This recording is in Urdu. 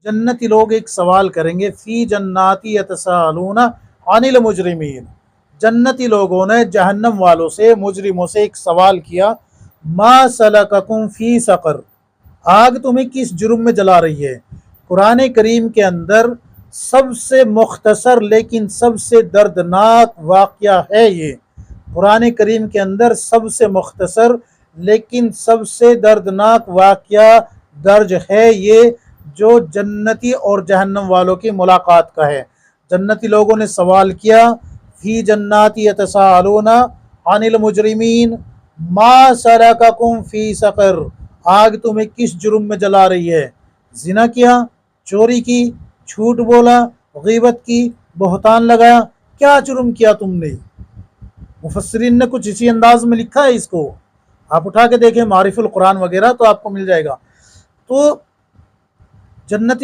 جنتی لوگ ایک سوال کریں گے، فی جناتی یتساءلون عن المجرمین، جنتی لوگوں نے جہنم والوں سے، مجرموں سے ایک سوال کیا، ما سلککم فی سقر، آگ تمہیں کس جرم میں جلا رہی ہے۔ قرآن کریم کے اندر سب سے مختصر لیکن سب سے دردناک واقعہ ہے یہ، قرآن کریم کے اندر سب سے مختصر لیکن سب سے دردناک واقعہ درج ہے یہ، جو جنتی اور جہنم والوں کی ملاقات کا ہے۔ جنتی لوگوں نے سوال کیا، فی جنات یتساءلون عن المجرمین ما سلککم فی سقر، آگ تمہیں کس جرم میں جلا رہی ہے۔ زنا کیا، چوری کی، جھوٹ بولا، غیبت کی، بہتان لگایا، کیا جرم کیا تم نے؟ مفسرین نے کچھ اسی انداز میں لکھا ہے اس کو، آپ اٹھا کے دیکھیں معارف القرآن وغیرہ تو آپ کو مل جائے گا۔ تو جنتی